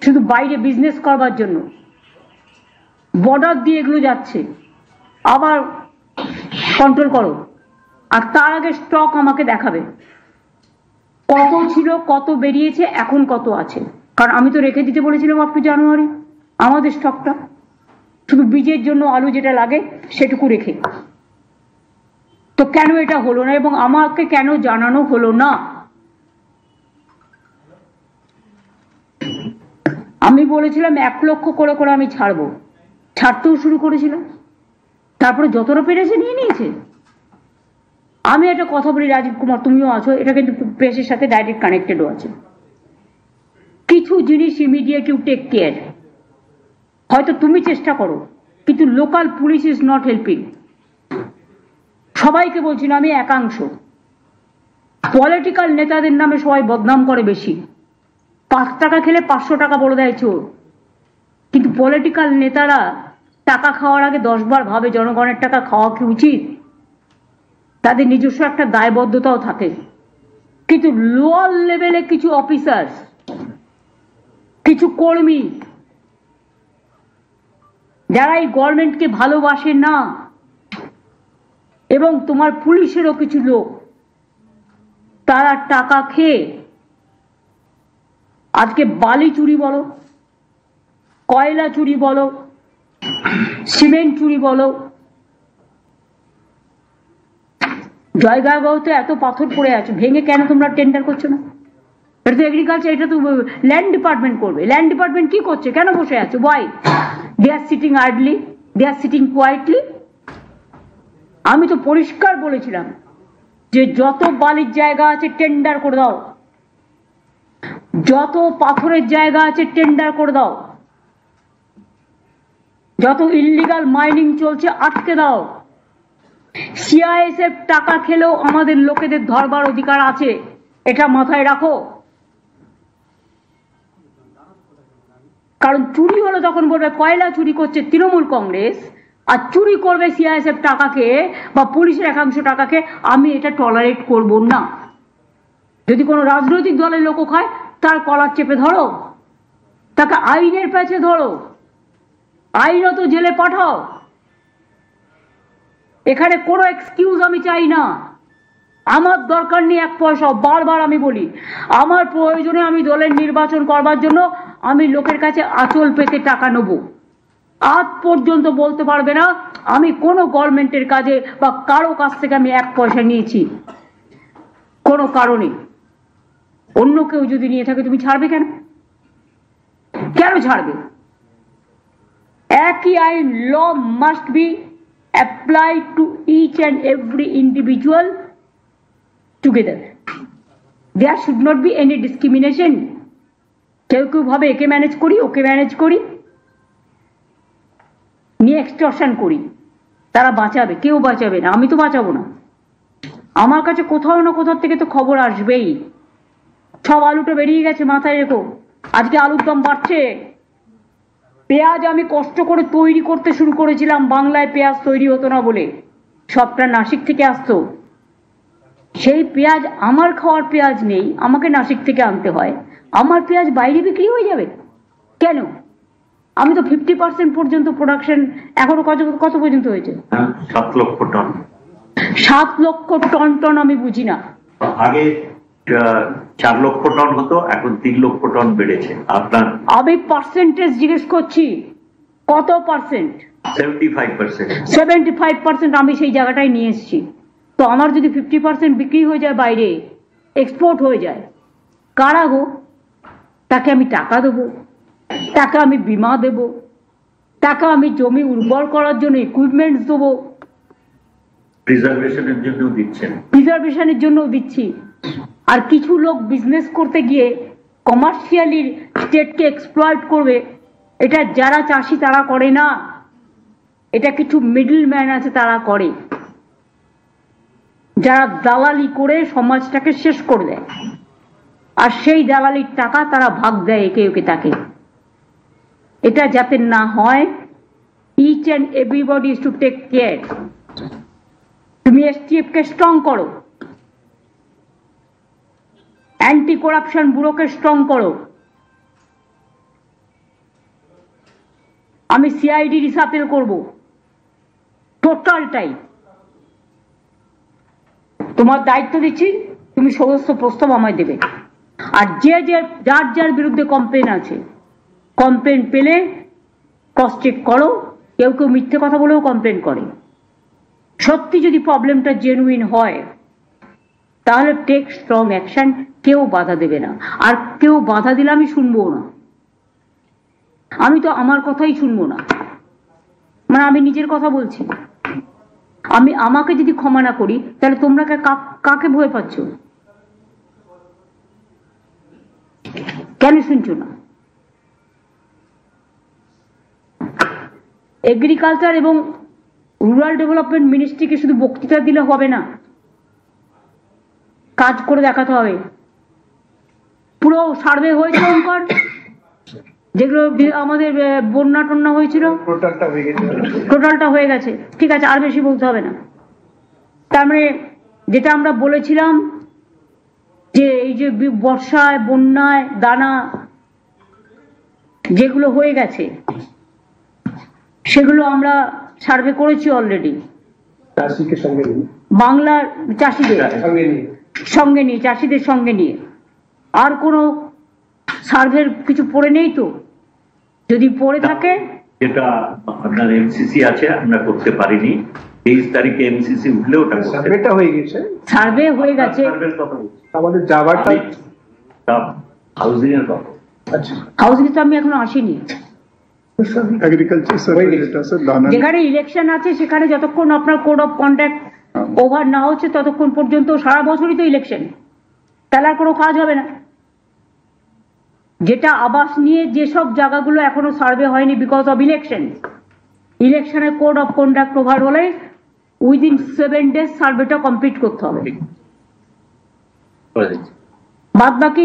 শুধু বাইরে বিজনেস করবার জন্য বর্ডার দিয়ে এগুলো যাচ্ছে, আবার কন্ট্রোল করো। আর তার আগে স্টক আমাকে দেখাবে কত ছিল, কত বেরিয়েছে, এখন কত আছে। কারণ আমি তো রেখে দিতে বলেছিলাম আপ টু জানুয়ারি আমাদের স্টকটা, শুধু বীজের জন্য আলু যেটা লাগে সেটুকু রেখে। তো কেন এটা হলো না এবং আমাকে কেন জানানো হলো না? আমি বলেছিলাম 1 লক্ষ করে করে আমি ছাড়বো, ছাড়তেও শুরু করেছিলাম, তারপরে যতটা পেরেছে নিয়ে নিয়েছে। আমি একটা কথা বলি, রাজীব কুমার তুমিও আছো, এটা কিন্তু প্রেসের সাথে ডাইরেক্ট কানেক্টেডও আছে। কিছু জিনিস ইমিডিয়েট ইউ টেক কেয়ার, হয়তো তুমি চেষ্টা করো, কিন্তু local police is not helping. সবাইকে বলছি না, আমি একাংশ। পলিটিক্যাল নেতাদের নামে সবাই বদনাম করে বেশি, 5 টাকা খেলে 500 টাকা বলে দেয় চোর। কিন্তু পলিটিক্যাল নেতারা টাকা খাওয়ার আগে 10 বার ভাবে জনগণের টাকা খাওয়া কি উচিত। তাদের নিজস্ব একটা দায়বদ্ধতাও থাকে। কিন্তু লোয়ার লেভেলে কিছু অফিসার, কিছু কর্মী যারা এই গভর্নমেন্টকে ভালোবাসে না, এবং তোমার পুলিশেরও কিছু লোক, তারা টাকা খেয়ে আজকে বালি চুরি বলো, কয়লা চুরি বলো, সিমেন্ট চুরি বলো। জয়গাঁওতে এত পাথর পড়ে আছে, ভেঙে কেন তোমরা টেন্ডার করছো না? এটা তো এগ্রিকালচার, এটা তো ল্যান্ড ডিপার্টমেন্ট করবে। ল্যান্ড ডিপার্টমেন্ট কি করছে? কেন বসে আছে? Why they are sitting idly, they are sitting quietly? আমি তো পরিষ্কার বলেছিলাম যে যত বালির জায়গা আছে টেন্ডার করে দাও, যত পাথরের জায়গা আছে টেন্ডার করে দাও, যত ইল্লিগাল মাইনিং চলছে আটকে দাও। সিআইএসএফ টাকা খেলেও আমাদের লোকেদের ধরবার অধিকার আছে, এটা মাথায় রাখো। কারণ চুরি হলো তখন বলবে কয়লা চুরি করছে তৃণমূল কংগ্রেস, আর চুরি করবে সিআইএসএফ টাকাকে বা পুলিশের একাংশ টাকাকে, আমি এটা টলারেট করব না। যদি কোনো রাজনৈতিক দলের লোক খায়, তার কলার চেপে ধরো, তাকে আইনের প্যাচে ধরো, আইনত জেলে পাঠাও। এখানে কোনো এক্সকিউজ আমি চাই না। আমার দরকার নেই 1 পয়সা। বারবার আমি বলি, আমার প্রয়োজনে আমি দলের নির্বাচন করবার জন্য আমি লোকের কাছে আঁচল পেতে টাকা নেব। আজ পর্যন্ত বলতে পারবে না আমি কোনো গভর্নমেন্টের কাজে বা কারো কাছ থেকে আমি 1 পয়সা নিয়েছি, কোনো কারণে। অন্য কেউ যদি নিয়ে থাকে তুমি ছাড়বে কেন? কেন ছাড়বে? একই আইন, law must be applied to each and every individual together. There should not be any discrimination. কেউ কেউ ভাবে একে ম্যানেজ করি, ওকে ম্যানেজ করি, নিয়ে এক্সটর্শন করি, তারা বাঁচাবে। কেউ বাঁচাবে না, আমি তো বাঁচাবো না। আমার কাছে কোথাও না কোথাও থেকে তো খবর আসবেই। সব আলুটা বেরিয়ে গেছে, মাথায় রেখো। আজকে আলুর দাম বাড়ছে। পেঁয়াজ আমি কষ্ট করে তৈরি করতে শুরু করেছিলাম, বাংলায় পেঁয়াজ তৈরি হতো না বলে, সবটা নাসিক থেকে আসতো। সেই পেঁয়াজ আমার খাওয়ার পেঁয়াজ নেই, আমাকে নাসিক থেকে আনতে হয়। আমার পেঁয়াজ বাইরে বিক্রি হয়ে যাবে কেন? আমি তো 50% পর্যন্ত প্রোডাকশন, এখনো কত পর্যন্ত হয়েছে? 7 লক্ষ টন। 7 লক্ষ টন আমি বুঝি না। আগে 4 লক্ষ টন হতো, এখন 3 লক্ষ টন বেড়েছে। আপনার আমি পার্সেন্টেজ জিজ্ঞেস করছি, কত পার্সেন্ট? 75%। 75% আমি সেই জায়গাটায় নিয়ে এসেছি। তো আমার যদি 50% বিক্রি হয়ে যায়, বাইরে এক্সপোর্ট হয়ে যায়, কারা গো? তাকে আমি টাকা দেবো, তাকে আমি বিমা দেব, তাকে আমি জমি উর্বর করার জন্য ইকুইপমেন্টস দেবো, প্রিজার্ভেশনের জন্য দিচ্ছেন, প্রিজার্ভেশনের জন্য দিচ্ছি। আর কিছু লোক বিজনেস করতে গিয়ে কমার্শিয়ালি স্টেটকে এক্সপ্লয়েট করবে, এটা যারা চাষি তারা করে না, এটা কিছু মিডল ম্যান আছে তারা করে, যারা দালালি করে সমাজটাকে শেষ করে দেয়। আর সেই দালালির টাকা তারা ভাগ দেয় একে একে তাকে। এটা যাতে না হয়, each and everybody is to take care. তুমি এসটিএফ কে স্ট্রং করো, অ্যান্টি করাপশন ব্যুরোকে স্ট্রং করো, আমি সিআইডি রিসাপেল করব, টোটালটাই। তোমার দায়িত্ব দিচ্ছি, তুমি সমস্ত প্রস্তাব আমায় দেবে। আর যার যার বিরুদ্ধে কমপ্লেন আছে, কমপ্লেন পেলে ক্রস চেক করো। কেউ কেউ মিথ্যে কথা বলেও কমপ্লেন করে। সত্যি যদি প্রবলেমটা জেনুইন হয় তাহলে টেক স্ট্রং অ্যাকশন, কেউ বাধা দেবে না। আর কেউ বাধা দিলে আমি শুনবো না, আমি তো আমার কথাই শুনবো না, মানে আমি নিজের কথা বলছি। আমাকে যদি ক্ষমা না করি তাহলে তোমরা কাকে ভয় পাচ্ছ? কেন শুনছো না? এগ্রিকালচার এবং রুরাল ডেভেলপমেন্ট মিনিস্ট্রিকে শুধু বক্তৃতা দিলে হবে না, কাজ করে দেখাতে হবে। পুরো সার্ভে হয়েছে ওখানকার, যেগুলো আমাদের বন্যা টন্যা হয়েছিল টোটালটা হয়ে গেছে, ঠিক আছে, আর বেশি বলতে হবে না। তার মানে যেটা আমরা বলেছিলাম যে এই যে বর্ষায় বন্যায় দানা যেগুলো হয়ে গেছে সেগুলো আমরা সার্ভে করেছি অলরেডি, বাংলার চাষিদের সঙ্গে নিয়ে, চাষিদের সঙ্গে নিয়ে। আর কোনো সার্ভের কিছু পড়ে নেই তো? যদি পড়ে থাকে, যেটা আপনার এমসিসি আছে আমরা করতে পারিনি, 23 তারিখে এমসিসি উঠলে ওটা সার্ভেটা হয়ে গেছে, সার্ভে হয়ে গেছে। আমাদের যাওয়াটা হাউজিং এর কথা। আচ্ছা, হাউজিং তো আমি এখনো আসিনি। যেখানে ইলেকশন আছে সেখানে যতক্ষণ আপনার কোড অফ কন্ডাক্ট ওভার না হচ্ছে ততক্ষণ পর্যন্ত সারা বছরই তো ইলেকশন, তাহলে আর কোনো কাজ হবে না। যেটা আবাস নিয়ে যেসব জায়গাগুলো এখনো সার্ভে হয়নি বিকজ অফ ইলেকশন, ইলেকশনের কোড অফ কন্ডাক্ট ওভার হলে উইদিন 7 days সার্ভেটা কমপ্লিট করতে হবে। বাদ বাকি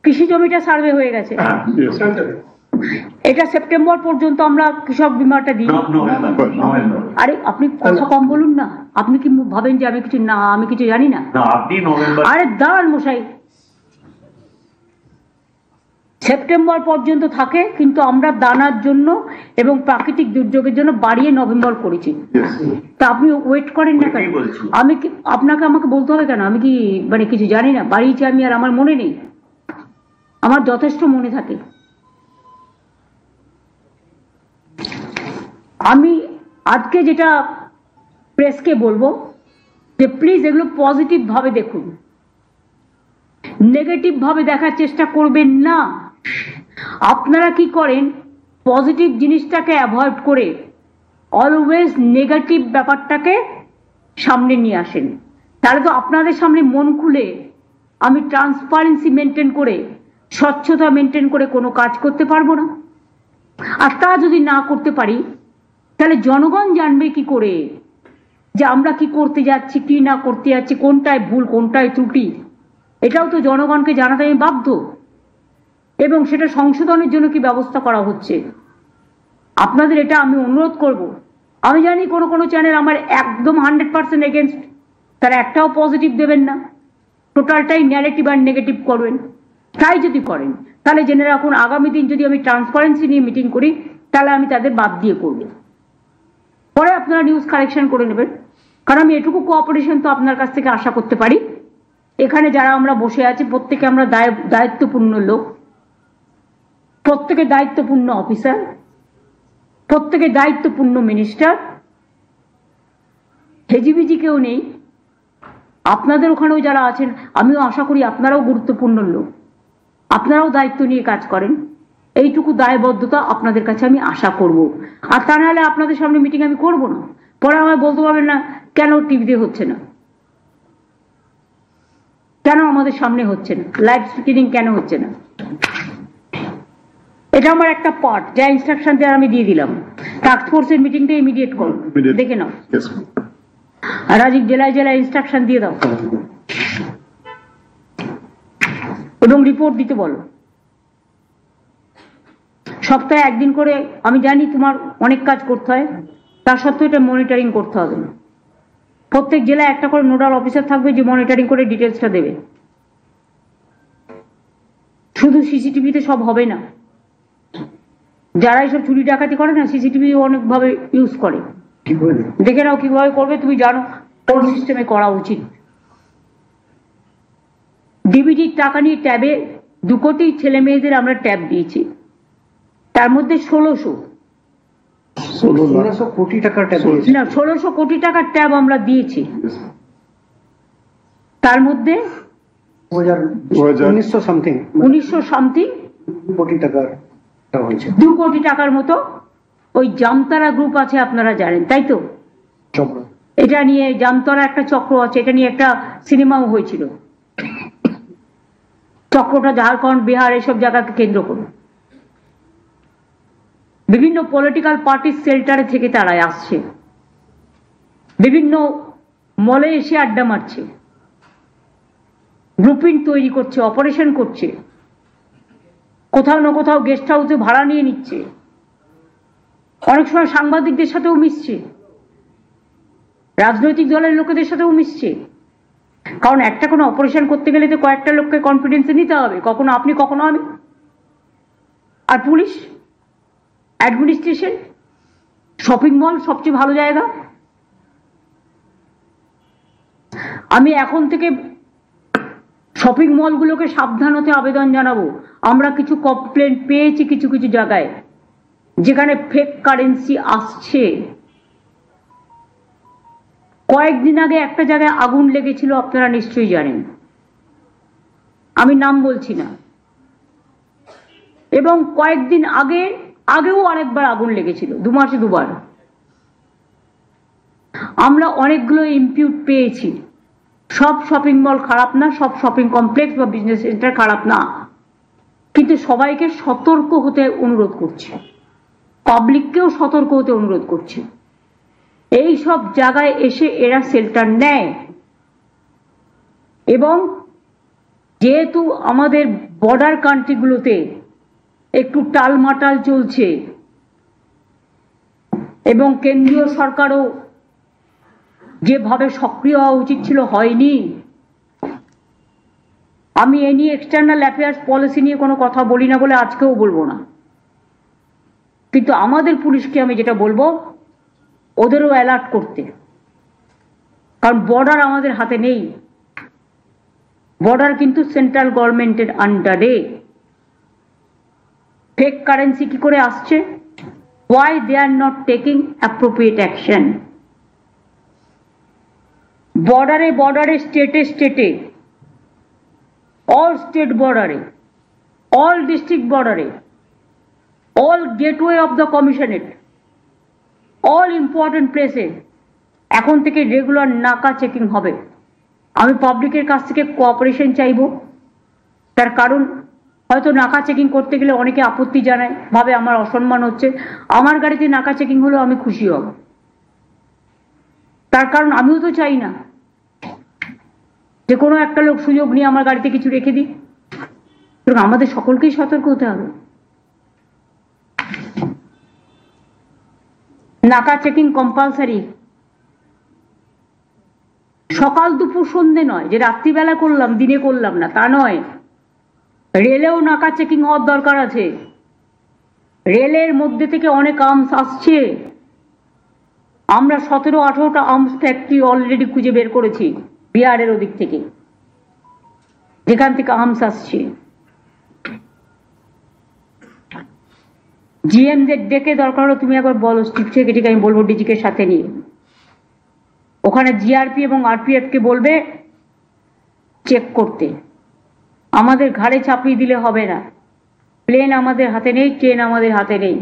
কৃষি জমিটা সার্ভে হয়ে গেছে। এটা সেপ্টেম্বর পর্যন্ত আমরা কৃষক বিমাটা দিই। আরে আপনি কথা কম বলুন না, আপনি কি ভাবেন যে আমি কিছু জানি না? আরে দাঁড়ান মশাই, সেপ্টেম্বর পর্যন্ত থাকে, কিন্তু আমরা দানার জন্য এবং প্রাকৃতিক দুর্যোগের জন্য বাড়িয়ে নভেম্বর করেছি। তা আপনি ওয়েট করেন না কেন? আমি কি আমাকে বলতে হবে কেন? আমি কি মানে কিছু জানি না? বাড়িয়েছি আমি, আর আমার মনে নেই? আমার যথেষ্ট মনে থাকে। আমি আজকে যেটা প্রেসকে বলবো যে প্লিজ এগুলো পজিটিভ ভাবে দেখুন, নেগেটিভ ভাবে দেখার চেষ্টা করবেন না। আপনারা কি করেন, পজিটিভ জিনিসটাকে অ্যাভয়েড করে অলওয়েজ নেগেটিভ ব্যাপারটাকে সামনে নিয়ে আসেন। তাহলে তো আপনাদের সামনে মন খুলে আমি ট্রান্সপারেন্সি মেনটেন করে, স্বচ্ছতা মেনটেন করে কোনো কাজ করতে পারবো না। আর তা যদি না করতে পারি তাহলে জনগণ জানবে কি করে যে আমরা কি করতে যাচ্ছি, কি না করতে যাচ্ছি, কোনটায় ভুল কোনটায় ত্রুটি? এটাও তো জনগণকে জানাতে আমি বাধ্য, এবং সেটা সংশোধনের জন্য কি ব্যবস্থা করা হচ্ছে। আপনাদের এটা আমি অনুরোধ করব। আমি জানি কোনো চ্যানেল আমার একদম 100% এগেনস্ট, তারা একটাও পজিটিভ দেবেন না, টোটালটাই নেগেটিভ আর নেগেটিভ করবেন। তাই যদি করেন তাহলে জেনে রাখুন, আগামী দিন যদি আমি ট্রান্সপারেন্সি নিয়ে মিটিং করি তাহলে আমি তাদের বাদ দিয়ে করব। পরে আপনারা নিউজ কালেকশন করে নেবেন, কারণ আমি এটুকু কোঅপারেশন তো আপনার কাছ থেকে আশা করতে পারি। এখানে যারা আমরা বসে আছি প্রত্যেকে আমরা দায়িত্বপূর্ণ লোক, প্রত্যেকে দায়িত্বপূর্ণ অফিসার, প্রত্যেকে দায়িত্বপূর্ণ মিনিস্টার, হেজিবিজি কেউ নেই। আপনাদের ওখানেও যারা আছেন আমিও আশা করি আপনারাও গুরুত্বপূর্ণ লোক, আপনারাও দায়িত্ব নিয়ে কাজ করেন। এইটুকু দায়বদ্ধতা আপনাদের কাছে আমি আশা করব। আর তা নাহলে আপনাদের সামনে মিটিং আমি করব না। পরে আমায় বলতে পারবেন না কেন টিভিতে হচ্ছে না, কেন আমাদের সামনে হচ্ছে না, লাইভ স্ট্রিমিং কেন হচ্ছে না। এটা আমার একটা পার্ট, যা ইনস্ট্রাকশন দেওয়ার আমি দিয়ে দিলাম। টাস্ক ফোর্সের মিটিংটা ইমিডিয়েট করো, দেখে নাও। আর রাজীব জেলায় জেলায় ইনস্ট্রাকশন দিয়ে দাও এবং রিপোর্ট দিতে বলো। সপ্তাহে একদিন করে, আমি জানি তোমার অনেক কাজ করতে হয়, তার সত্ত্বেও এটা মনিটরিং করতে হবে। প্রত্যেক জেলায় একটা করে নোডাল অফিসার থাকবে যে মনিটরিং করে ডিটেলসটা দেবে। শুধু সিসিটিভিতে সব হবে না। যারা এইসব চুরি ডাকাতি করে না, সিসিটিভি অনেকভাবে ইউজ করে। দেখে নাও কিভাবে করবে, তুমি জানো কোন সিস্টেমে করা উচিত। ডিবিটির টাকা নিয়ে ট্যাবে 2 কোটি ছেলে মেয়েদের আমরা ট্যাব দিয়েছি, তার মধ্যে 1600 কোটি টাকার ট্যাব না 1600 কোটি টাকার ট্যাব আমরা দিয়েছি। তার মধ্যে 1900 সামথিং কোটি টাকার 2 কোটি টাকার মতো ওই জামতারা গ্রুপ আছে, আপনারা জানেন তাই তো? এটা নিয়ে জামতারা একটা চক্র আছে, এটা নিয়ে একটা সিনেমাও হয়েছিল। চক্রটা ঝাড়খণ্ড, বিহার এসব জায়গাকে কেন্দ্র করে বিভিন্ন পলিটিক্যাল পার্টির শেল্টারে থেকে তারা আসছে, বিভিন্ন মলে এসে আড্ডা মারছে, গ্রুপিং তৈরি করছে, অপারেশন করছে, কোথাও না কোথাও গেস্ট হাউসে ভাড়া নিয়ে নিচ্ছে, অনেক সময় সাংবাদিকদের সাথেও মিশছে, রাজনৈতিক দলের লোকেদের সাথেও মিশছে। কারণ একটা কোনো অপারেশন করতে গেলে তো কয়েকটা লোককে কনফিডেন্সে নিতে হবে, কখনো আপনি কখনো আমি। আর পুলিশ, অ্যাডমিনিস্ট্রেশন, শপিং মল সবচেয়ে ভালো জায়গা। আমি এখন থেকে শপিং মলগুলোকে সাবধান হতে আবেদন জানাবো। আমরা কিছু কমপ্লেন পেয়েছি কিছু কিছু জায়গায় যেখানে ফেক কারেন্সি আসছে। কয়েকদিন আগে একটা জায়গায় আগুন লেগেছিল, আপনারা নিশ্চয়ই জানেন, আমি নাম বলছি না। এবং কয়েকদিন আগেও আরেকবার আগুন লেগেছিল, 2 মাসে 2 বার। আমরা অনেকগুলো ইম্পিউট পেয়েছি। সব শপিং মল খারাপ না, সব শপিং কমপ্লেক্স বা বিজনেস সেন্টার খারাপ না, কিন্তু সবাইকে সতর্ক হতে অনুরোধ করছি, পাবলিককেও সতর্ক হতে অনুরোধ করছি। এই সব জায়গায় এসে এরা শেল্টার নেয় এবং যেহেতু আমাদের বর্ডার কান্ট্রিগুলোতে একটু টালমাটাল চলছে এবং কেন্দ্রীয় সরকারও যেভাবে সক্রিয় হওয়া উচিত ছিল হয়নি। আমি এ নিয়ে এক্সটার্নাল অ্যাফেয়ার্স পলিসি নিয়ে কোনো কথা বলি না বলে আজকেও বলবো না, কিন্তু আমাদের পুলিশকে আমি যেটা বলবো ওদেরও অ্যালার্ট করতে, কারণ বর্ডার আমাদের হাতে নেই, বর্ডার কিন্তু সেন্ট্রাল গভর্নমেন্টের আন্ডারে। ফেক কারেন্সি কি করে আসছে? why they are not taking appropriate action? বর্ডারে স্টেটে all state border, all district border, all gateway of the commissionerate, all important places এখন থেকে রেগুলার নাকা চেকিং হবে। আমি পাবলিকের কাছ থেকে কোঅপারেশন চাইবো, তার কারণ হয়তো নাকা চেকিং করতে গেলে অনেকে আপত্তি জানায়, ভাবে আমার অসম্মান হচ্ছে। আমার গাড়িতে নাকা চেকিং হলেও আমি খুশি হব, তার কারণ আমিও তো চাই না যে কোনো একটা লোক সুযোগ নিয়ে আমার গাড়িতে কিছু রেখে দিই। আমাদের সকলকেই সতর্ক হতে হবে। নাকা চেকিং কম্পালসারি, সকাল দুপুর সন্ধে নয়, যে রাত্রিবেলা করলাম দিনে করলাম না তা নয়। রেলেও নাকা চেকিং হওয়ার দরকার আছে। রেলের মধ্যে থেকে অনেক আর্মস আসছে, আমরা 17-18টা আর্মস ফ্যাক্টরি অলরেডি খুঁজে বের করেছি বিহারের ওদিক থেকে, যেখান থেকে আর্মস আসছে। জিএমদের ডেকে দরকার হলো তুমি একবার বলো, চিফ সেক্রেটারিকে আমি বলবো ডিজিকে সাথে নিয়ে, ওখানে জিআরপি এবং আরপিএফ কে বলবে চেক করতে। আমাদের ঘাড়ে চাপিয়ে দিলে হবে না। প্লেন আমাদের হাতে নেই, ট্রেন আমাদের হাতে নেই,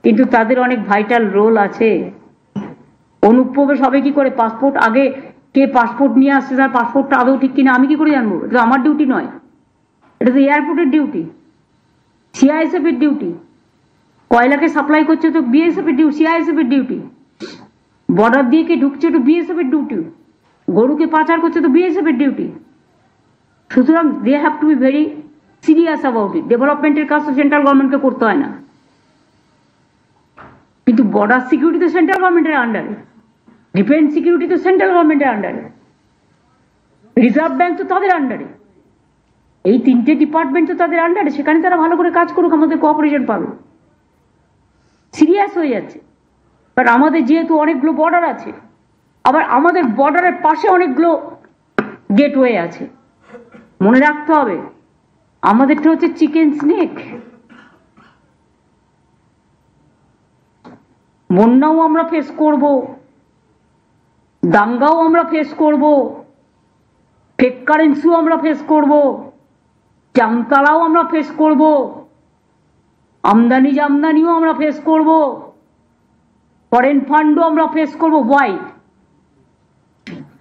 কিন্তু তাদের অনেক ভাইটাল রোল আছে। অনুপ্রবেশ হবে কি করে? পাসপোর্ট আগে কে পাসপোর্ট নিয়ে আসছে, তার পাসপোর্টটা আদৌ ঠিক কিনা আমি কি করে জানবো? এটা আমার ডিউটি নয়, এটা তো এয়ারপোর্টের ডিউটি, সিআইএসএফ এর ডিউটি। কয়লাকে সাপ্লাই করছে তো বিএসএফ এর ডিউটি, সিআইএসএফ এর ডিউটি। বর্ডার দিয়ে কে ঢুকছে তো বিএসএফ এর ডিউটি। গরুকে পাচার করছে তো বিএসএফ এর ডিউটি। সুতরাং they have to be very serious about it. ডেভেলপমেন্টের কাজ তো সেন্ট্রাল গভর্নমেন্টকে করতে হয় না, কিন্তু বর্ডার সিকিউরিটি তো সেন্ট্রাল গভর্নমেন্টের আন্ডারে, ডিফেন্স সিকিউরিটি তো সেন্ট্রাল গভর্নমেন্টের আন্ডারে, রিজার্ভ ব্যাংক তো তাদের আন্ডারে, এই 3টে ডিপার্টমেন্ট তো তাদের আন্ডারে। সেখানে তারা ভালো করে কাজ করুক, আমাদের কোঅপারেশন পাবে। সিরিয়াস হয়ে যাচ্ছে। বাট আমাদের যেহেতু অনেকগুলো বর্ডার আছে, আবার আমাদের বর্ডারের পাশে অনেকগুলো গেটওয়ে আছে, মনে রাখতে হবে আমাদেরটা হচ্ছে চিকেন স্নেক। বন্যাও আমরা ফেস করব, দাঙ্গাও আমরা ফেস করব, ফেক কারেন্সিও আমরা ফেস করব, জামতালাও আমরা ফেস করব, আমদানি জামদানিও আমরা ফেস করব, ফরেন ফান্ডও আমরা ফেস করব। ওয়াই?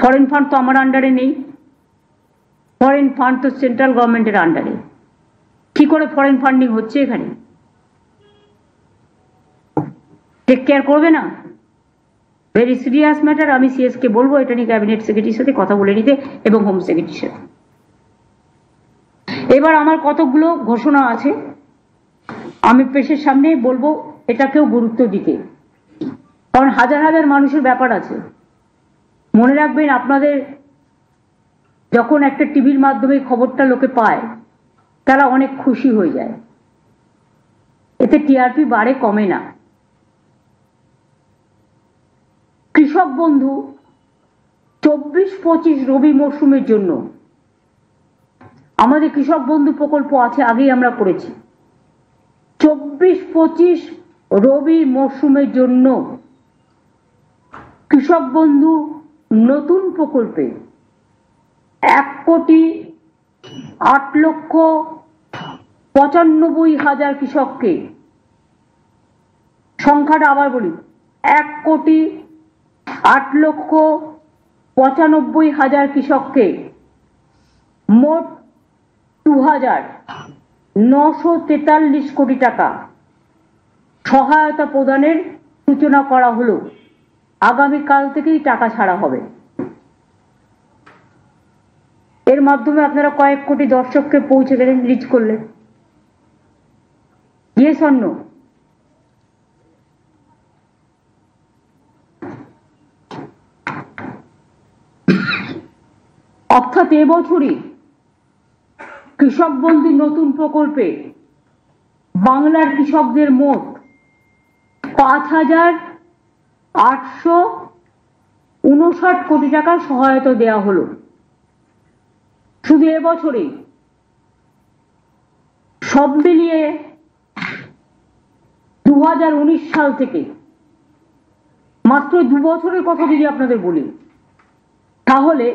ফরেন ফান্ড তো আমার আন্ডারে নেই, ফরেন ফান্ড তো সেন্ট্রাল গভর্নমেন্টের আন্ডারে। কি করে ফরেন ফান্ডিং হচ্ছে এখানে? টেক কেয়ার করবে না? Very serious matter. আমি সিএস কে বলবো এটা নিয়ে ক্যাবিনেট সেক্রেটারির সাথে কথা বলে নিতে এবং হোম সেক্রেটারির সাথে। এবার আমার কতগুলো ঘোষণা আছে, আমি প্রেসের সামনে বলবো এটাকেও গুরুত্ব দিতে, কারণ হাজার হাজার মানুষের ব্যাপার আছে। মনে রাখবেন, আপনাদের যখন একটা টিভির মাধ্যমে খবরটা লোকে পায়, তারা অনেক খুশি হয়ে যায়, এতে টিআরপি বাড়ে, কমে না। কৃষক বন্ধু 24-25 রবি মরশুমের জন্য আমাদের কৃষক বন্ধু প্রকল্প আছে, আগেই আমরা করেছি। 24-25 রবি মরশুমের জন্য কৃষক বন্ধু নতুন প্রকল্পে 1,08,95,000 কৃষককে, সংখ্যাটা আবার বলি, 1,08,95,000 কৃষককে মোট 2,943 কোটি টাকা সহায়তা প্রদানের সূচনা করা হলো। আগামীকাল থেকেই টাকা ছাড়া হবে। এর মাধ্যমে আপনারা কয়েক কোটি দর্শককে পৌঁছে গেলেন, রিচ করলেন। Yes or no? অর্থাৎ এবছরই কৃষক বন্ধু নতুন প্রকল্পে বাংলার কৃষকদের মোট 5,859 কোটি টাকার সহায়তা দেওয়া হলো। শুধু এবছরে সব মিলিয়ে 2019 সাল থেকে, মাত্র 2 বছরের কথা যদি আপনাদের বলি, তাহলে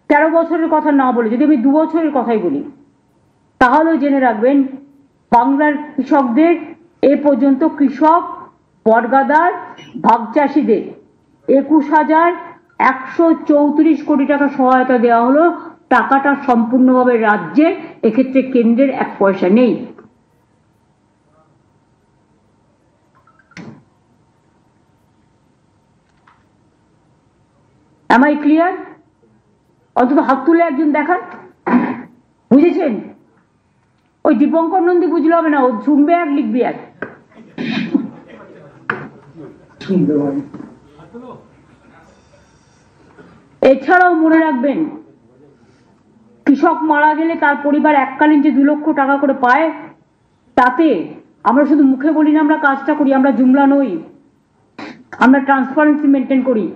13 বছরের কথা না বলে যদি আমি 2 বছরের কথাই বলি, তাহলে জেনে রাখবেন বাংলার কৃষকদের এ পর্যন্ত কৃষক, বর্গাদার, ভাগ চাষিদের 21,134 কোটি টাকা সহায়তা দেওয়া হলো। টাকাটা সম্পূর্ণভাবে রাজ্যের, এক্ষেত্রে কেন্দ্রের 1 পয়সা নেই। Am I clear? অন্তত হাত তুলে একজন দেখান, বুঝেছেন? ওই দীপঙ্কর নন্দী বুঝলে হবে না, ও শুনবে আর লিখবি আর। এছাড়াও মনে রাখবেন, কৃষক মারা গেলে তার পরিবার এককালীন যে 2 লক্ষ টাকা করে পায়, তাতে আমরা শুধু মুখে বলি না, আমরা কাজটা করি, আমরা জুমলা নই, আমরা ট্রান্সপারেন্সি মেনটেন করি।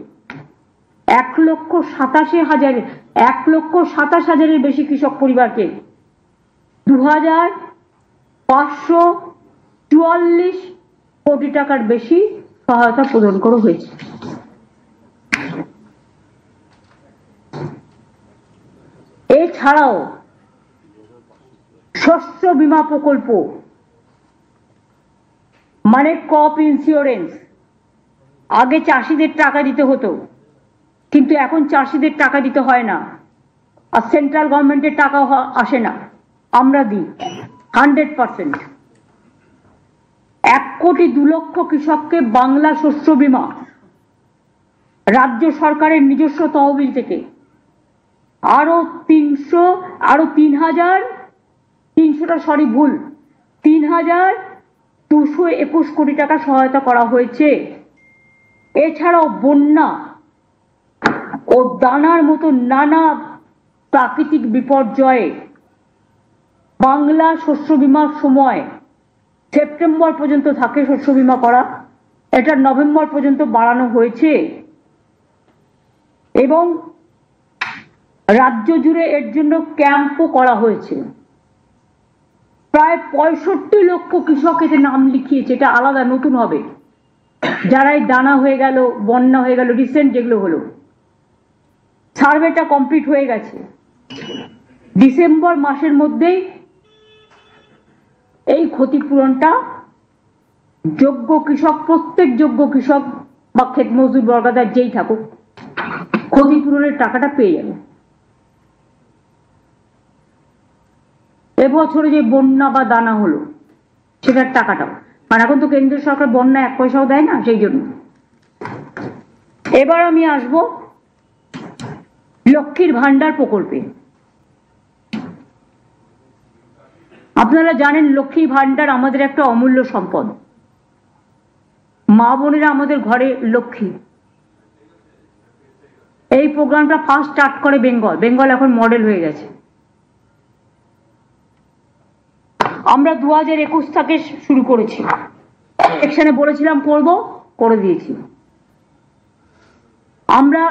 1,27,000 বেশি কৃষক পরিবারকে 2,544 কোটি টাকার বেশি সহায়তা প্রদান করা হয়েছে। এছাড়াও শস্য বীমা প্রকল্প, মানে ক্রপ ইন্স্যুরেন্স, আগে চাষিদের টাকা দিতে হতো, কিন্তু এখন চাষিদের টাকা দিতে হয় না, আর সেন্ট্রাল গভর্নমেন্টের টাকা আসে না, আমরা দিই 100%। 1,02,00,000 কৃষককে বাংলা শস্য বীমা রাজ্য সরকারের নিজস্ব তহবিল থেকে আরো 3,221 কোটি টাকা সহায়তা করা হয়েছে। এছাড়াও বন্যা ও দানার মতো নানা প্রাকৃতিক বিপর্যয়ে বাংলা শস্য বীমার সময় সেপ্টেম্বর পর্যন্ত থাকে শস্য বীমা করা, এটা নভেম্বর পর্যন্ত বাড়ানো হয়েছে এবং রাজ্য জুড়ে এর জন্য ক্যাম্পও করা হয়েছে। প্রায় 65 লক্ষ কৃষক এতে নাম লিখিয়েছে, এটা আলাদা নতুন হবে। যারা এই দানা হয়ে গেল, বন্যা হয়ে গেল, রিসেন্ট যেগুলো হলো, সার্ভেটা কমপ্লিট হয়ে গেছে। ডিসেম্বর মাসের মধ্যেই এই ক্ষতিপূরণটা যোগ্য কৃষক, প্রত্যেক যোগ্য কৃষক বা ক্ষেত মজদুর বর্গাদার যেই থাকুক, ক্ষতিপূরণের টাকাটা পেয়ে যাবে। এবছরে যে বন্যা বা দানা হলো সেটার টাকাটাও, কারণ এখন তো কেন্দ্রীয় সরকার বন্যা 1 পয়সাও দেয় না, সেই জন্য। এবার আমি আসব লক্ষ্মীর ভান্ডার প্রকল্পে। আপনারা জানেন লক্ষ্মী ভান্ডার আমাদের একটা অমূল্য সম্পদ। মা বোনেরা আমাদের ঘরে লক্ষ্মী। এই প্রোগ্রামটা ফার্স্ট স্টার্ট করে বেঙ্গল এখন মডেল হয়ে গেছে। আমরা 2021 থেকে শুরু করেছি, ইলেকশনে বলেছিলাম করব, করে দিয়েছি। আমরা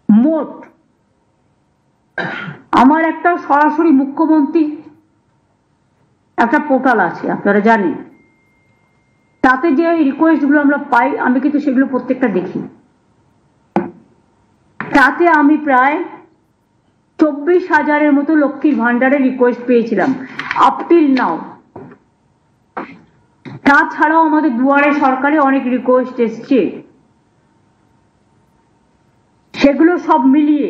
মোট, আমার একটা সরাসরি মুখ্যমন্ত্রী একটা পোর্টাল আছে, আপনারা জানেন, তাতে যে রিকোয়েস্ট গুলো আমরা পাই আমি কিন্তু সেগুলো প্রত্যেকটা দেখি। তাতে আমি প্রায় 24,000-এর মতো লক্ষ্মীর ভান্ডারের রিকোয়েস্ট পেয়েছিলাম আপ টিল নাও। তাছাড়াও আমাদের দুয়ারে সরকারে অনেক রিকোয়েস্ট এসছে, সেগুলো সব মিলিয়ে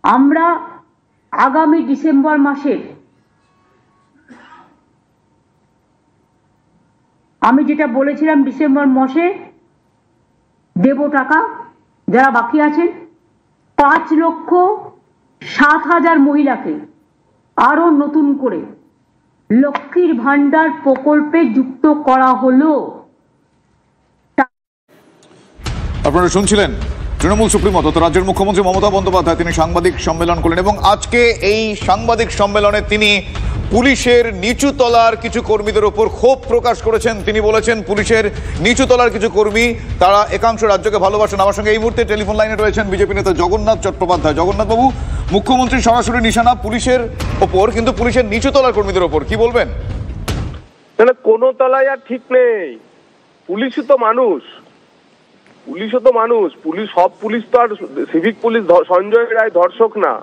আমরা আগামী ডিসেম্বর মাসের, আমি যেটা বলেছিলাম ডিসেম্বর মাসে দেব টাকা, যারা বাকি আছেন 5,07,000 মহিলাকে আরো নতুন করে লক্ষ্মীর ভান্ডার প্রকল্পে যুক্ত করা হলো। আপনারা শুনছিলেন তৃণমূল সুপ্রিমো তথা রাজ্যের মুখ্যমন্ত্রী মমতা বন্দ্যোপাধ্যায়, তিনি সাংবাদিক সম্মেলন করলেন এবং আজকে এই সাংবাদিক সম্মেলনে তিনি পুলিশের নিচু তলার কিছু কর্মীদের ওপর ক্ষোভ প্রকাশ করেছেন। তিনি বলেছেন পুলিশের নিচু তলার কিছু কর্মী তারা একাংশ রাজ্যকে ভালোবাসেন। আমার সঙ্গে এই মুহূর্তে টেলিফোন লাইনে রয়েছেন বিজেপি নেতা জগন্নাথ চট্টোপাধ্যায়। জগন্নাথ বাবু, মুখ্যমন্ত্রী সরাসরি নিশানা পুলিশের ওপর, কিন্তু পুলিশের নিচু তলার কর্মীদের ওপর কি বলবেন? কোনো তলায় আর ঠিক নেই, পুলিশই তো মানুষ, পুলিশও তো মানুষ। সব পুলিশ তো আর সিভিক পুলিশ সঞ্জয় রায় ধর্ষক না।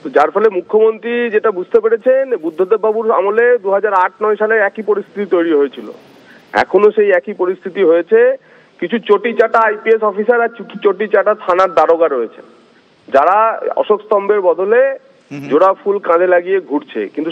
তো যার ফলে মুখ্যমন্ত্রী যেটা বুঝতে পেরেছেন, বুদ্ধদেব বাবুর আমলে 2008-9 সালে একই পরিস্থিতি তৈরি হয়েছিল, এখনো সেই একই পরিস্থিতি হয়েছে। কিছু চটি চাটা আইপিএস অফিসার আর চটি চাটা থানার দারোগা রয়েছে, যারা অশোক স্তম্ভের বদলে জোড়া ফুল কাঁধে লাগিয়ে ঘুরছে। কিন্তু